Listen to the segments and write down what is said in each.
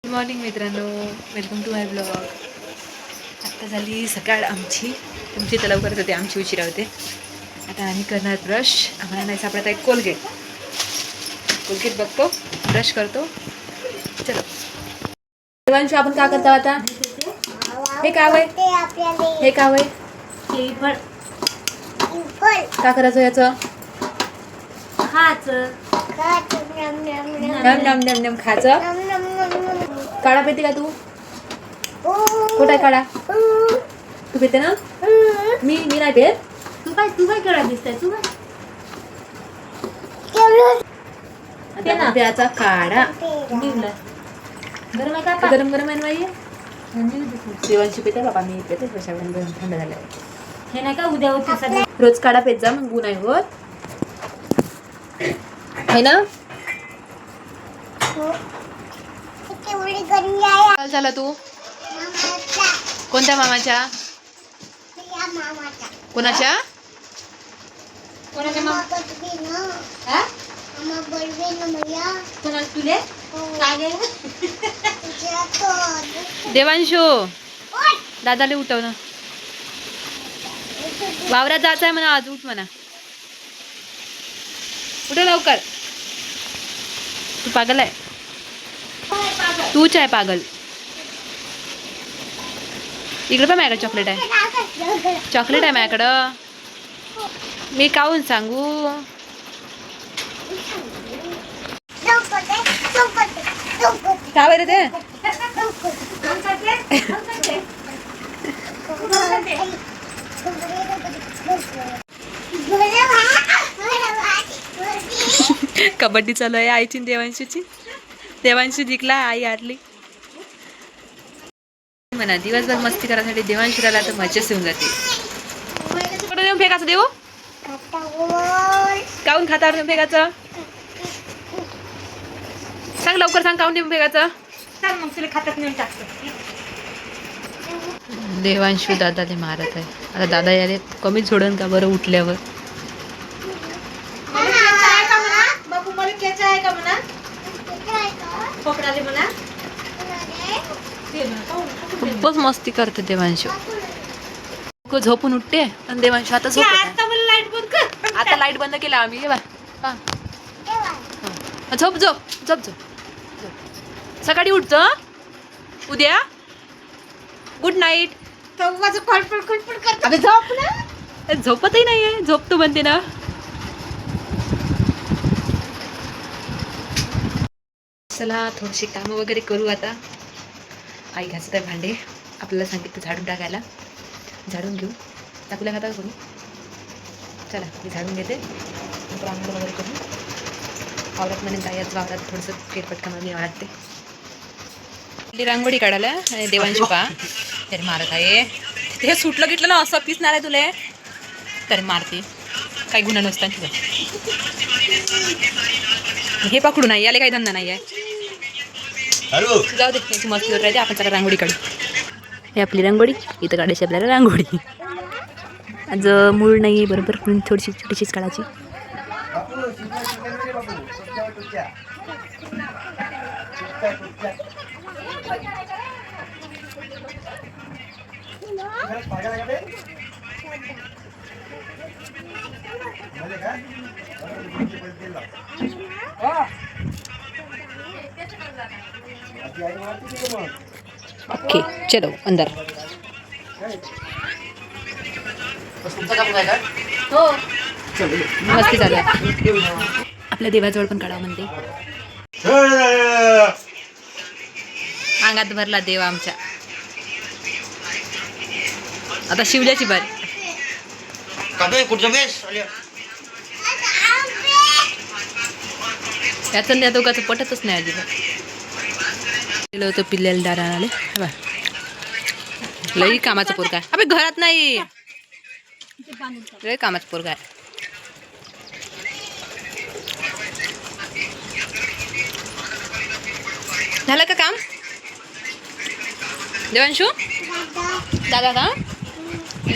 Good morning मित्रांनो, welcome to my blog. आत्ता झाली सकाळ आमची. तुमची तर लवकरच होते, आमची उशिरा होते. आता आम्ही करणार ब्रश. आम्हाला नाही सापडत आहे कोलगेट बघतो, ब्रश करतो. चलो देवांशू, आपण का करतो आता? हे काय आहे? हे काय आहे? का करायचं याचं? खायचं. नम नम नम नम खायचं. काढा पिते का तू? कुठं आहे काढा? तू पिते ना? मी नाही पेत. तू काय काढा दिसताय? तू काय प्याचा काढा. गरम आहे का? गरम गरम आहे बाई. देवांशी पिते बाबा, मी पिते कशावर गरम थंड झाल्यावर. हे नाही का उद्या होते सगळे रोज काढा पेत जा, मग गुण आहे होत है ना? काय झालं तू? कोणत्या मामाच्या? कोणाच्या? कोणाच्या मामा? देवांशू, दादाले उठव ना. वावरात जायचं आहे म्हणा आज, उठ म्हणा. उठ लवकर. तू पागल आहे, तूच आहे पागल. इकडे पण माझ्याकडे चॉकलेट आहे. चॉकलेट आहे माझ्याकडं. मी काहून सांगू? का बरं ते? कबड्डी चालू आहे आईची देवांशीची. देवांशी जिंकला, आई हारली म्हणा. दिवसभर मस्ती करायसाठी देवांशी राहिला तर मजाच येऊन जाते. कुठं नेऊन फेकायचं देऊ? काऊन खातावर नेऊन फेकायचं? सांग लवकर, सांग काऊन नेऊन फेकायचं? सांग, मग तुला खातात नेऊन टाकतो. देवांशू दादाले मारत आहे. आता दादा याले कमी सोडन का बरं उठल्यावर? खूपच मस्ती करते देवांशू. झोपून उठते आणि देवांशू आता झोप. आता लाईट बंद केला आम्ही. झोप झोप झोप झोप. सकाळी उठतो उद्या. Good night. झोप ना. झोपतही नाहीये, झोपतो म्हणते ना. चला थोडीशी कामं वगैरे करू आता. आई घासत आहे भांडे. आपल्याला सांगितलं झाडून टाकायला. झाडून घेऊ. टाकूला खाता कोणी? चला मी झाडून घेते. नंतर आंघोळ वगैरे करू. वावरात म्हणेन ताईच वावरात थोडंसं फेरफटका मारून वाटते. रांगोळी काढायला आणि देवांशी पा तरी मारत आहे. ते सुटलं गिटलं ना असं पिसणार आहे तुले तरी मारते. काही गुन्हा नसता तुझा. हे पकडू नाही, याला काही धंदा नाही आहे. जाऊ दे, याची मस्ती होत राहते. आपण सगळं रांगोळी काढू. हे आपली रांगोळी. इथं काढायची आपल्याला रांगोळी. आज मूळ नाही बरोबर, म्हणून थोडीशी छोटीशीच काढायची. ओके चलो अंदर. हो मस्ती चालू आहे. आपल्या देवाजवळ पण काढावं म्हणते. अंगात भरला देव आमच्या. आता शिवल्याची बारी. याचं त्या दोघांचं पटतच नाही अजिबात. गेलं होतं पिल्ल्याला दारा आले. लई कामाचं पोरगा आहे. अबे घरात नाही, लई कामाचं पोरगा आहे. झालं का काम देवांशू? दादा का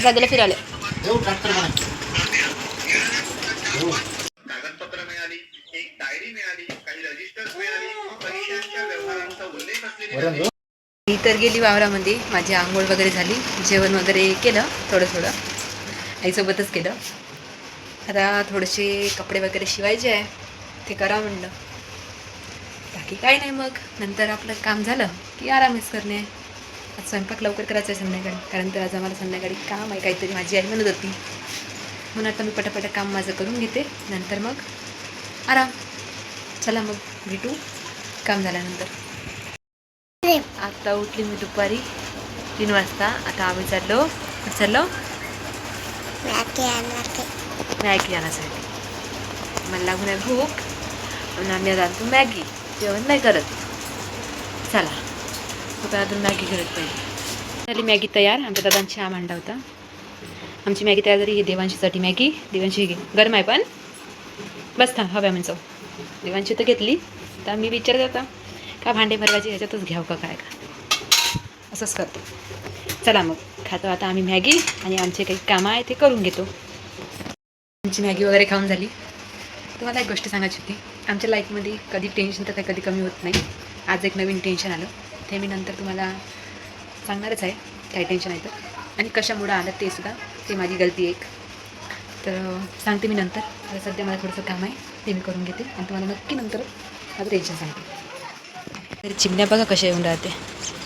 दादाला फिरायला. कागदपत्र मिळाली, एक डायरी मिळाली, काही रजिस्टर्स मिळाली, पैशांच्या व्यवहारांचा उल्लेख मी तर गेली वावरामध्ये, माझी आंघोळ वगैरे झाली, जेवण वगैरे केलं थोडं आईसोबतच केलं. आता थोडेसे कपडे वगैरे शिवायचे आहे, ते करा म्हणलं. बाकी काही नाही, मग नंतर आपलं काम झालं की आरामच करणे. आज स्वयंपाक लवकर करायचा आहे संध्याकाळी, कारण तर आज आम्हाला संध्याकाळी काम आहे काहीतरी, माझी आई म्हणत होती. म्हणून आता मी पटापट काम माझं करून घेते, नंतर मग आराम. चला मग भेटू काम झाल्यानंतर. आता उठली मी दुपारी 3 वाजता. आता आम्ही चाललो मॅगी आणण्यासाठी. मला लागून आहे भूक आणि आम्ही आणतो मॅगी. जेवण नाही करत. चला दुकानातून मॅगी करत पाहिजे. झाली मॅगी तयार. आमच्या दादांची चहा मांडला होता. आमची मॅगी तयार झाली. ही देवांशीसाठी मॅगी. देवांशी घे, गरम आहे पण बस थांब, हव्या म्हणजे. देवांशी तर घेतली. तर मी विचारत होता का भांडे भरवायचे ह्याच्यातच घ्यावं का काय का, असंच करतो. चला मग खातो आता आम्ही मॅगी आणि आमचे काही कामं आहे ते करून घेतो. आमची मॅगी वगैरे खाऊन झाली. तुम्हाला एक गोष्ट सांगायची होती. आमच्या लाईफमध्ये कधी टेन्शन तर काही कधी कमी होत नाही. आज एक नवीन टेन्शन आलं, ते मी नंतर तुम्हाला सांगणारच आहे काय टेन्शन आहे तर, आणि कशामुळं आलं ते सुद्धा. ते माझी गलती एक, तर सांगते मी नंतर. तर सध्या मला थोडंसं काम आहे ते मी करून घेते आणि तुम्हाला नक्की नंतर माझं टेन्शन सांगते. तरी चिमण्या बघा कशा येऊन राहते.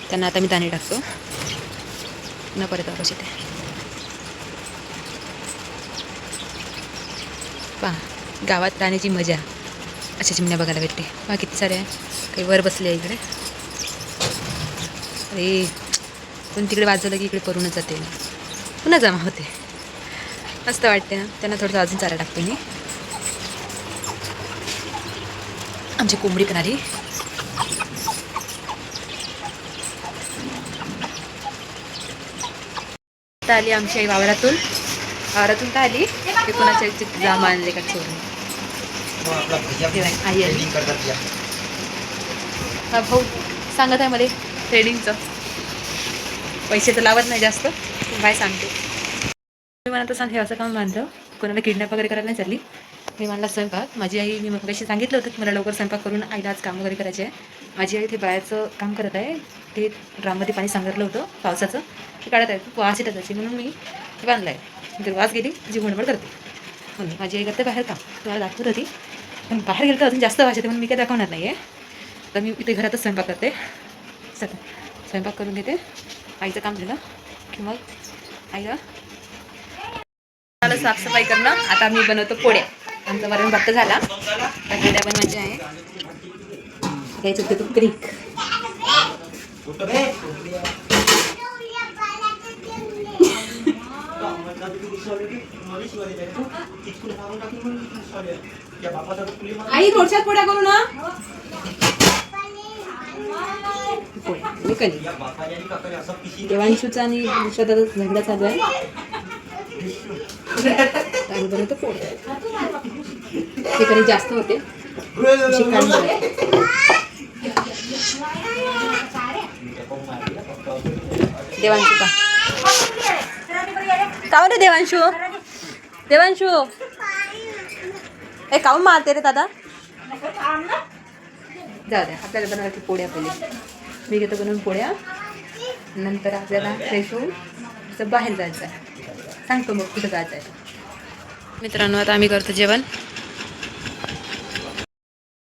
त्यांना आता मी दाणे टाकतो न परत कसे ते पहा. गावात राहण्याची मजा अशा चिमण्या बघायला भेटते. पहा किती सारे आहे. काही वर बसले आहे इकडे. अरे पण तिकडे वाजवलं की इकडे परूनच जाते, पुन्हा जमा होते. मस्त वाटते ना. त्यांना थोडंसं अजून चारा टाकते मी. आमची कोंबडी पण आली. आली आमची आई वावरातून काय आली ते कोणाच्या जामा आणले का चोरून. आई आली. हा भाऊ सांगत आहे मला ट्रेडिंगचं. पैसे तर लावत नाही जास्त, बाय सांगते. मी मला तर सांग हे असं काम बांधलं, कोणाला किडनॅप वगैरे करायला नाही चालली. मी म्हणला स्वयंपाक. माझी आई, मी मग कशी सांगितलं होतं की मला लवकर स्वयंपाक करून आईला आज काम वगैरे करायचे आहे. माझी आई ते बायाचं काम करत आहे. ते ड्राममध्ये पाणी सांगितलं होतं पावसाचं, ते काढत आहे. वास येतात त्याची, म्हणून मी ते बांधलं आहे. तर वास गेली जी गडबड करते म्हणून माझी आई करते बाहेर काम. तुम्हाला दाखवत होती, पण बाहेर गेलं तर अजून जास्त वास येते म्हणून मी काय दाखवणार नाही आहे. तर मी इथे घरातच स्वयंपाक करते. चला स्वयंपाक करून घेते. आईचं काम झालं की मग आईला साफसफाई करणं. आता मी बनवतो पोळ्या. आमचा वरण भात झाला, त्या पोळ्या बनवायच्या आहे. घ्यायचं होतं तू क्रिक. आई थोडशात पोळ्या करू ना. देवांशूचा आणि दुसऱ्या झगडा चालू आहे. बनवतो पोळ्या. ते कधी जास्त होते. देवांशू का रे देवांशू ए काऊन मारते रे दादा. जाऊ द्या, आपल्याला बनवायची पोळ्या पहिले. मी घेतो बनवून पोळ्या, नंतर आपल्याला फ्रेश होऊन बाहेर जायचं आहे. सांगतो मग कुठं जायचं आहे. मित्रांनो आता आम्ही करतो जेवण.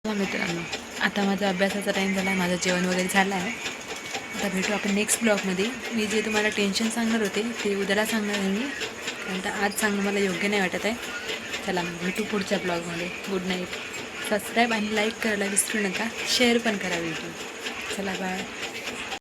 मित्रांनो आता माझा अभ्यासाचा टाईम झाला आहे. माझं जेवण वगैरे झालं आहे. आता भेटू आपण नेक्स्ट ब्लॉगमध्ये. मी जे तुम्हाला टेन्शन सांगणार होते ते उद्याला सांगणार आहे मी, कारण तर आज सांगणं मला योग्य नाही वाटत आहे. चला मग भेटू पुढच्या ब्लॉगमध्ये. Good night. सबस्क्राईब आणि लाईक करायला विसरू नका. शेअर पण करा व्हिडिओ. चला बाय.